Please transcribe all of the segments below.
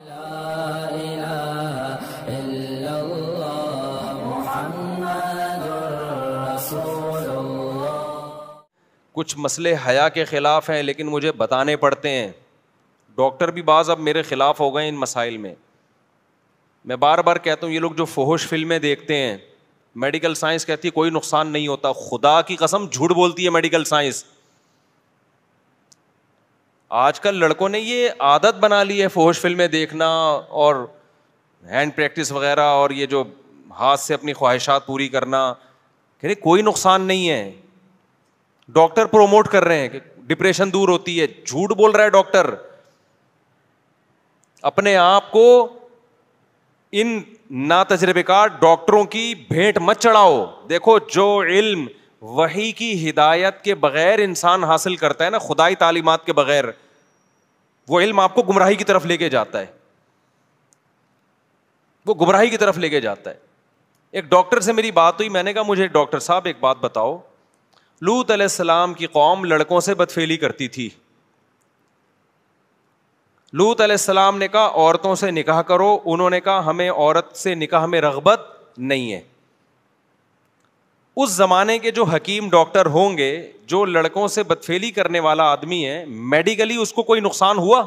لا الہ الا اللہ محمد رسول اللہ۔ کچھ مسئلے حیا کے خلاف ہیں لیکن مجھے بتانے پڑتے ہیں، ڈاکٹر بھی بعض اب میرے خلاف ہو گئے ان مسائل میں۔ میں بار بار کہتا ہوں یہ لوگ جو فحش فلمیں دیکھتے ہیں، میڈیکل سائنس کہتی ہے کوئی نقصان نہیں ہوتا، خدا کی قسم جھوٹ بولتی ہے میڈیکل سائنس۔ آج کل لڑکوں نے یہ عادت بنا لی ہے فحش فلمیں دیکھنا اور ہینڈ پریکٹس وغیرہ، اور یہ جو ہاتھ سے اپنی خواہشات پوری کرنا، کہ کوئی نقصان نہیں ہے۔ ڈاکٹر پروموٹ کر رہے ہیں کہ ڈپریشن دور ہوتی ہے، جھوٹ بول رہا ہے ڈاکٹر۔ اپنے آپ کو ان ناتجربے کار ڈاکٹروں کی بھیٹ مت چڑھاؤ۔ دیکھو جو علم وحی کی ہدایت کے بغیر انسان حاصل کرتا ہے نا، خدائی تعلیمات کے بغیر، وہ علم آپ کو گمراہی کی طرف لے کے جاتا ہے، وہ گمراہی کی طرف لے کے جاتا ہے۔ ایک ڈاکٹر سے میری بات ہوئی، میں نے کہا مجھے ڈاکٹر صاحب ایک بات بتاؤ، لوط علیہ السلام کی قوم لڑکوں سے بدفعلی کرتی تھی، لوط علیہ السلام نے کہا عورتوں سے نکاح کرو، انہوں نے کہا ہمیں عورت سے نکاح میں رغبت نہیں ہے۔ اس زمانے کے جو حکیم ڈاکٹر ہوں گے، جو لڑکوں سے بدفعلی کرنے والا آدمی ہے، میڈیکلی اس کو کوئی نقصان ہوا؟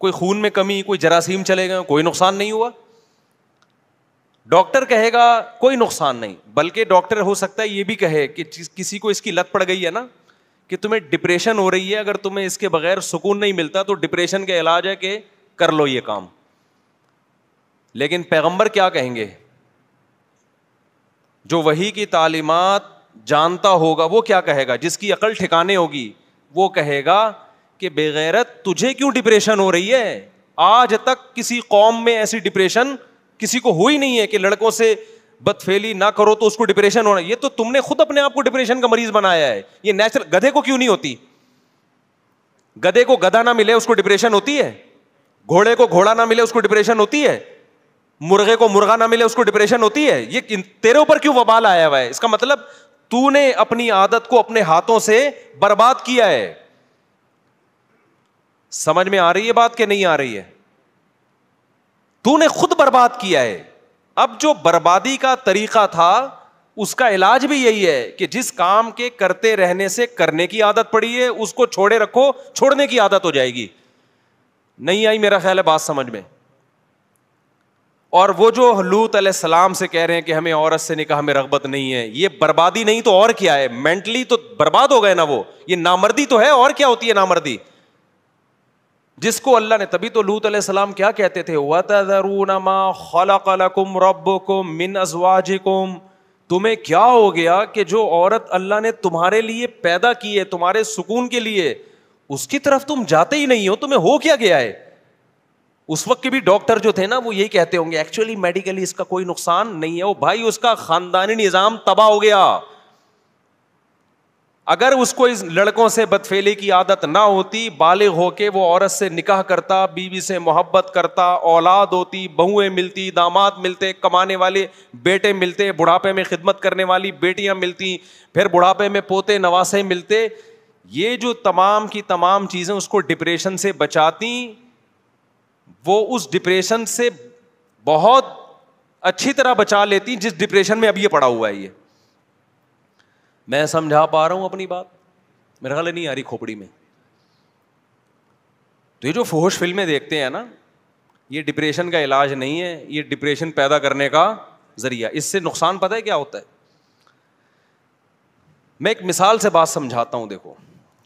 کوئی خون میں کمی، کوئی جراثیم چلے گئے، کوئی نقصان نہیں ہوا۔ ڈاکٹر کہے گا کوئی نقصان نہیں، بلکہ ڈاکٹر ہو سکتا ہے یہ بھی کہے کہ کسی کو اس کی لت پڑ گئی ہے نا، کہ تمہیں ڈپریشن ہو رہی ہے، اگر تمہیں اس کے بغیر سکون نہیں ملتا تو ڈپریشن کا علاج ہے کہ کر لو یہ کام۔ لیکن پیغمبر کیا کہیں گے؟ جو وحی کی تعلیمات جانتا ہوگا وہ کیا کہے گا؟ جس کی عقل ٹھکانے ہوگی وہ کہے گا کہ بے غیرت تجھے کیوں ڈپریشن ہو رہی ہے؟ آج تک کسی قوم میں ایسی ڈپریشن کسی کو ہوئی نہیں ہے کہ لڑکوں سے بدفعلی نہ کرو تو اس کو ڈپریشن ہونا۔ یہ تو تم نے خود اپنے آپ کو ڈپریشن کا مریض بنایا ہے۔ یہ نیچرل، گدھے کو کیوں نہیں ہوتی؟ گدھے کو گدھا نہ ملے اس کو ڈپریشن ہوتی ہے، گھوڑے کو گھوڑا نہ ملے اس کو ڈپریشن ہوتی ہے، مرغے کو مرغا نہ ملے اس کو ڈپریشن ہوتی ہے۔ یہ تیرے اوپر کیوں وبال آیا ہوا ہے؟ اس کا مطلب تو نے اپنی عادت کو اپنے ہاتھوں سے برباد کیا ہے۔ سمجھ میں آ رہی ہے بات کہ نہیں آ رہی ہے؟ تو نے خود برباد کیا ہے۔ اب جو بربادی کا طریقہ تھا اس کا علاج بھی یہی ہے کہ جس کام کے کرتے رہنے سے کرنے کی عادت پڑی ہے اس کو چھوڑے رکھو، چھوڑنے کی عادت ہو جائے گی۔ نہیں آئی میرا خیال ہے بات سمجھ میں؟ اور وہ جو لوط علیہ السلام سے کہہ رہے ہیں کہ ہمیں عورت سے نکاح میں رغبت نہیں ہے، یہ بربادی نہیں تو اور کیا ہے؟ مینٹلی تو برباد ہو گئے نا وہ، یہ نامردی تو ہے، اور کیا ہوتی ہے نامردی؟ جس کو اللہ نے، تبھی تو لوط علیہ السلام کیا کہتے تھے، وَتَذَرُونَ مَا خَلَقَ لَكُمْ رَبُّكُمْ مِنْ أَزْوَاجِكُمْ، تمہیں کیا ہو گیا کہ جو عورت اللہ نے تمہارے لیے پیدا کی ہے تمہارے سکون کے لیے، اس کی طرف تم جاتے ہی نہیں ہو، تمہیں ہو کیا گیا ہے؟ اس وقت کے بھی ڈاکٹر جو تھے نا وہ یہی کہتے ہوں گے ایکچولی میڈیکلی اس کا کوئی نقصان نہیں ہے، وہ بھائی اس کا خاندانی نظام تباہ ہو گیا۔ اگر اس کو اس لڑکوں سے بدفعلی کی عادت نہ ہوتی، بالغ ہو کے وہ عورت سے نکاح کرتا، بیوی سے محبت کرتا، اولاد ہوتی، بہویں ملتی، داماد ملتے، کمانے والے بیٹے ملتے، بڑھاپے میں خدمت کرنے والی بیٹیاں ملتی، پھر بڑھاپے میں پوتے نواسے ملتے، یہ جو تمام کی تمام چیزیں اس کو ڈپریشن سے بچاتی، وہ اس ڈپریشن سے بہت اچھی طرح بچا لیتی جس ڈپریشن میں اب یہ پڑا ہوا ہے۔ یہ میں سمجھا پا رہا ہوں اپنی بات؟ میرا خیال نہیں آ رہی کھوپڑی میں؟ تو یہ جو فحش فلمیں دیکھتے ہیں نا، یہ ڈپریشن کا علاج نہیں ہے، یہ ڈپریشن پیدا کرنے کا ذریعہ۔ اس سے نقصان پتہ ہے کیا ہوتا ہے؟ میں ایک مثال سے بات سمجھاتا ہوں، دیکھو،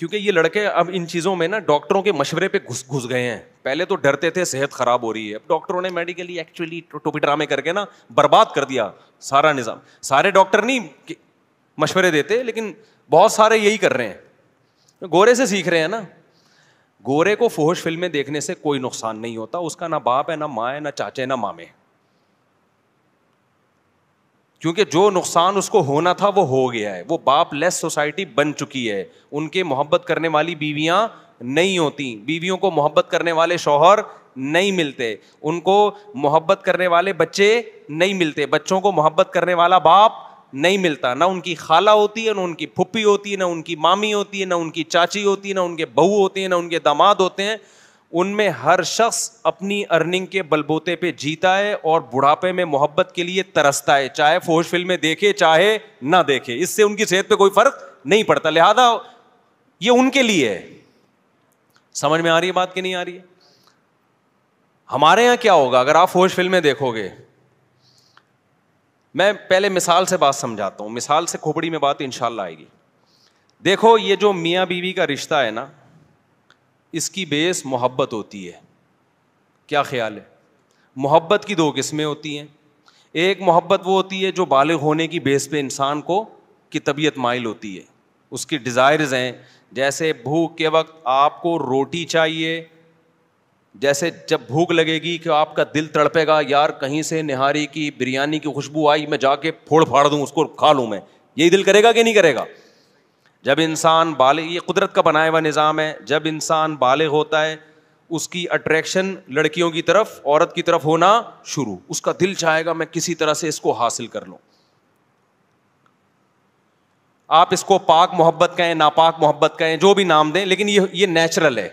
کیونکہ یہ لڑکے اب ان چیزوں میں نا ڈاکٹروں کے مشورے پہ گھس گئے ہیں۔ پہلے تو ڈرتے تھے صحت خراب ہو رہی ہے، اب ڈاکٹروں نے میڈیکلی ایکچولی ٹوپی ڈرامے کر کے نا برباد کر دیا سارا نظام۔ سارے ڈاکٹر نہیں مشورے دیتے لیکن بہت سارے یہی کر رہے ہیں، گورے سے سیکھ رہے ہیں نا۔ گورے کو فحش فلمیں دیکھنے سے کوئی نقصان نہیں ہوتا، اس کا نہ باپ ہے، نہ ماں ہے، نہ چاچے، نہ مامے، کیونکہ جو نقصان اس کو ہونا تھا وہ ہو گیا ہے۔ وہ باپ لیس سوسائٹی بن چکی ہے، ان کے محبت کرنے والی بیویاں نہیں ہوتی، بیویوں کو محبت کرنے والے شوہر نہیں ملتے، ان کو محبت کرنے والے بچے نہیں ملتے، بچوں کو محبت کرنے والا باپ نہیں ملتا، نہ ان کی خالہ ہوتی ہے، نہ ان کی پھپھی ہوتی ہے، نہ ان کی مامی ہوتی ہے، نہ ان کی چاچی ہوتی ہے، نہ ان کے بہو ہوتی ہیں، نہ ان کے داماد ہوتے ہیں۔ ان میں ہر شخص اپنی ارننگ کے بلبوتے پہ جیتا ہے اور بڑھاپے میں محبت کے لیے ترستا ہے, چاہے فحش فلمیں دیکھے چاہے نہ دیکھے, اس سے ان کی صحت پہ کوئی فرق نہیں پڑتا, لہذا یہ ان کے لیے ہے. سمجھ میں آ رہی ہے بات کہ نہیں آ رہی ہے؟ ہمارے یہاں کیا ہوگا اگر آپ فحش فلمیں دیکھو گے؟ میں پہلے مثال سے بات سمجھاتا ہوں, مثال سے کھوپڑی میں بات انشاءاللہ آئے گی. دیکھو یہ جو میاں بیوی کا رشتہ ہے نا, اس کی بیس محبت ہوتی ہے. کیا خیال ہے؟ محبت کی دو قسمیں ہوتی ہیں. ایک محبت وہ ہوتی ہے جو بالغ ہونے کی بیس پہ انسان کو کی طبیعت مائل ہوتی ہے, اس کی ڈیزائرز ہیں. جیسے بھوک کے وقت آپ کو روٹی چاہیے, جیسے جب بھوک لگے گی کہ آپ کا دل تڑپے گا, یار کہیں سے نہاری کی بریانی کی خوشبو آئی, میں جا کے پھوڑ پھاڑ دوں اس کو, کھا لوں میں, یہی دل کرے گا کہ نہیں کرے گا؟ جب انسان بالغ, یہ قدرت کا بنایا ہوا نظام ہے, جب انسان بالغ ہوتا ہے اس کی اٹریکشن لڑکیوں کی طرف, عورت کی طرف ہونا شروع, اس کا دل چاہے گا میں کسی طرح سے اس کو حاصل کر لوں. آپ اس کو پاک محبت کہیں, ناپاک محبت کہیں, جو بھی نام دیں, لیکن یہ نیچرل ہے.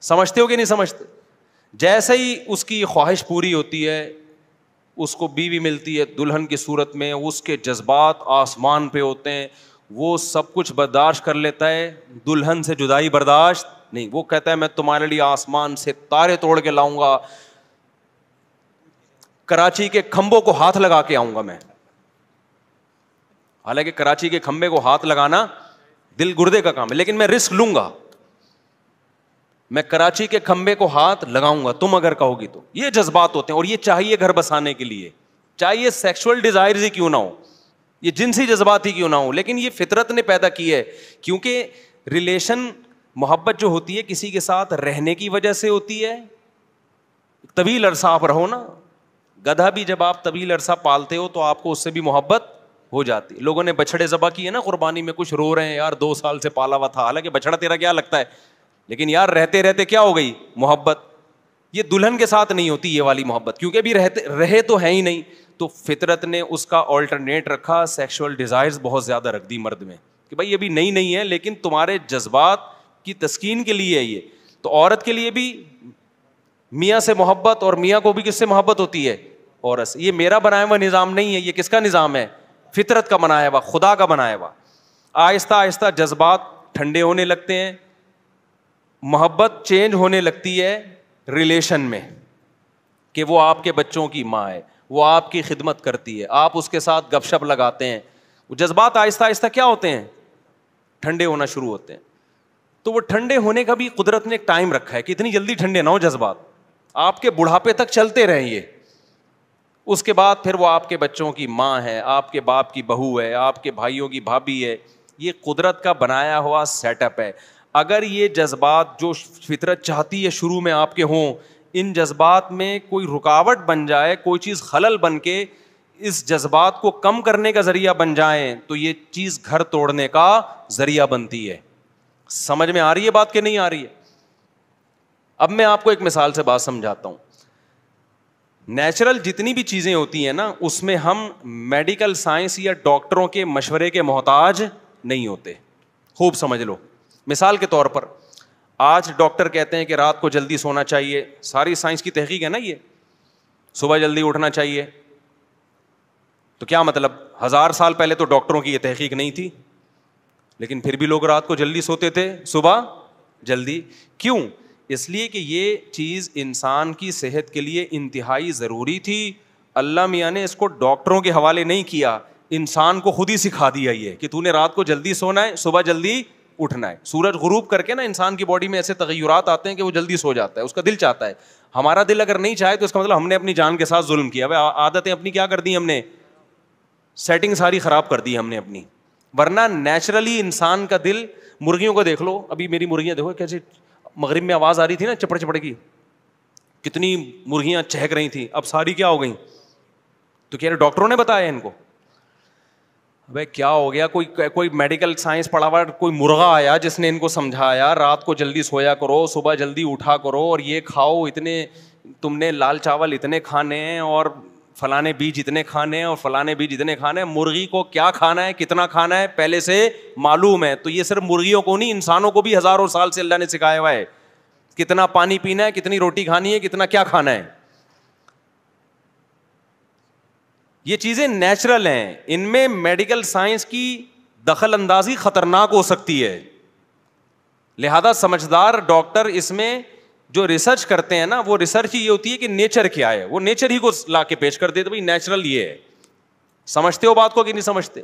سمجھتے ہو کہ نہیں سمجھتے؟ جیسے ہی اس کی خواہش پوری ہوتی ہے, اس کو بیوی ملتی ہے دلہن کی صورت میں, اس کے جذبات آسمان پہ ہوتے ہیں, وہ سب کچھ برداشت کر لیتا ہے, دلہن سے جدائی برداشت نہیں. وہ کہتا ہے میں تمہارے لیے آسمان سے تارے توڑ کے لاؤں گا, کراچی کے کھمبوں کو ہاتھ لگا کے آؤں گا میں. حالانکہ کراچی کے کھمبے کو ہاتھ لگانا دل گردے کا کام ہے, لیکن میں رسک لوں گا, میں کراچی کے کھمبے کو ہاتھ لگاؤں گا تم اگر کہو گی تو. یہ جذبات ہوتے ہیں, اور یہ چاہیے گھر بسانے کے لیے, چاہیے سیکشل ڈیزائرز ہی کیوں نہ ہو, یہ جنسی جذبات ہی کیوں نہ ہو, لیکن یہ فطرت نے پیدا کی ہے. کیونکہ ریلیشن, محبت جو ہوتی ہے کسی کے ساتھ رہنے کی وجہ سے ہوتی ہے. طویل عرصہ آپ رہو نا, گدھا بھی جب آپ طویل عرصہ پالتے ہو تو آپ کو اس سے بھی محبت ہو جاتی. لوگوں نے بچڑے ذبح کیے نا قربانی میں, کچھ رو رہے ہیں یار 2 سال سے پالا ہوا تھا, حالانکہ بچڑا تیرا کیا لگتا ہے, لیکن یار رہتے رہتے کیا ہو گئی محبت. یہ دلہن کے ساتھ نہیں ہوتی یہ والی محبت, کیونکہ ابھی رہے تو ہے ہی نہیں. تو فطرت نے اس کا آلٹرنیٹ رکھا, سیکشل ڈیزائرز بہت زیادہ رکھ دی مرد میں, کہ بھائی ابھی نہیں ہے لیکن تمہارے جذبات کی تسکین کے لیے ہے یہ. تو عورت کے لیے بھی میاں سے محبت, اور میاں کو بھی کس سے محبت ہوتی ہے؟ عورت سے. یہ میرا بنایا ہوا نظام نہیں ہے, یہ کس کا نظام ہے؟ فطرت کا بنایا ہوا, خدا کا بنایا ہوا. آہستہ آہستہ جذبات ٹھنڈے ہونے لگتے ہیں, محبت چینج ہونے لگتی ہے ریلیشن میں, کہ وہ آپ کے بچوں کی ماں ہے, وہ آپ کی خدمت کرتی ہے, آپ اس کے ساتھ گپ شپ لگاتے ہیں. وہ جذبات آہستہ آہستہ کیا ہوتے ہیں؟ ٹھنڈے ہونا شروع ہوتے ہیں. تو وہ ٹھنڈے ہونے کا بھی قدرت نے ایک ٹائم رکھا ہے کہ اتنی جلدی ٹھنڈے نہ ہو جذبات, آپ کے بڑھاپے تک چلتے رہیں یہ. اس کے بعد پھر وہ آپ کے بچوں کی ماں ہے, آپ کے باپ کی بہو ہے, آپ کے بھائیوں کی بھابھی ہے. یہ قدرت کا بنایا ہوا سیٹ اپ ہے. اگر یہ جذبات جو فطرت چاہتی ہے شروع میں آپ کے ہوں, ان جذبات میں کوئی رکاوٹ بن جائے, کوئی چیز خلل بن کے اس جذبات کو کم کرنے کا ذریعہ بن جائیں, تو یہ چیز گھر توڑنے کا ذریعہ بنتی ہے. سمجھ میں آ رہی ہے بات کہ نہیں آ رہی ہے؟ اب میں آپ کو ایک مثال سے بات سمجھاتا ہوں. نیچرل جتنی بھی چیزیں ہوتی ہیں نا, اس میں ہم میڈیکل سائنس یا ڈاکٹروں کے مشورے کے محتاج نہیں ہوتے. خوب سمجھ لو. مثال کے طور پر آج ڈاکٹر کہتے ہیں کہ رات کو جلدی سونا چاہیے, ساری سائنس کی تحقیق ہے نا یہ, صبح جلدی اٹھنا چاہیے. تو کیا مطلب, 1000 سال پہلے تو ڈاکٹروں کی یہ تحقیق نہیں تھی, لیکن پھر بھی لوگ رات کو جلدی سوتے تھے, صبح جلدی. کیوں؟ اس لیے کہ یہ چیز انسان کی صحت کے لیے انتہائی ضروری تھی. اللہ میاں نے اس کو ڈاکٹروں کے حوالے نہیں کیا, انسان کو خود ہی سکھا دیا یہ کہ تو نے رات کو جلدی سونا ہے, صبح جلدی اٹھنا ہے. سورج غروب کر کے نا انسان کی باڈی میں ایسے تغیرات آتے ہیں کہ وہ جلدی سو جاتا ہے, اس کا دل چاہتا ہے. ہمارا دل اگر نہیں چاہے تو اس کا مطلب ہم نے اپنی جان کے ساتھ ظلم کیا. عادتیں اپنی کیا کر دی ہم نے, سیٹنگ ساری خراب کر دی ہم نے اپنی. ورنہ نیچرلی انسان کا دل, مرغیوں کو دیکھ لو, ابھی میری مرغیاں دیکھو کیسے, مغرب میں آواز آ رہی تھی نا چپڑ چپڑ کی, کتنی مرغیاں چہک رہی تھیں, اب ساری کیا ہو گئیں؟ تو کہہ رہے ڈاکٹروں نے بتایا ان کو. بھائی کیا ہو گیا, کوئی میڈیکل سائنس پڑھا ہوا کوئی مرغا آیا جس نے ان کو سمجھایا رات کو جلدی سویا کرو, صبح جلدی اٹھا کرو, اور یہ کھاؤ, اتنے تم نے لال چاول اتنے کھانے ہیں, اور فلانے بیج اتنے کھانے ہیں, اور فلانے بیج اتنے کھانے ہیں. مرغی کو کیا کھانا ہے, کتنا کھانا ہے, پہلے سے معلوم ہے. تو یہ صرف مرغیوں کو نہیں, انسانوں کو بھی ہزاروں سال سے اللہ نے سکھایا ہوا ہے. کتنا پانی پینا ہے, کتنی روٹی کھانی ہے, کتنا کیا کھانا ہے. یہ چیزیں نیچرل ہیں, ان میں میڈیکل سائنس کی دخل اندازی خطرناک ہو سکتی ہے. لہذا سمجھدار ڈاکٹر اس میں جو ریسرچ کرتے ہیں نا, وہ ریسرچ یہ ہوتی ہے کہ نیچر کیا ہے, وہ نیچر ہی کو لا کے پیش کر دیتے, بھائی نیچرل یہ ہے. سمجھتے ہو بات کو کہ نہیں سمجھتے؟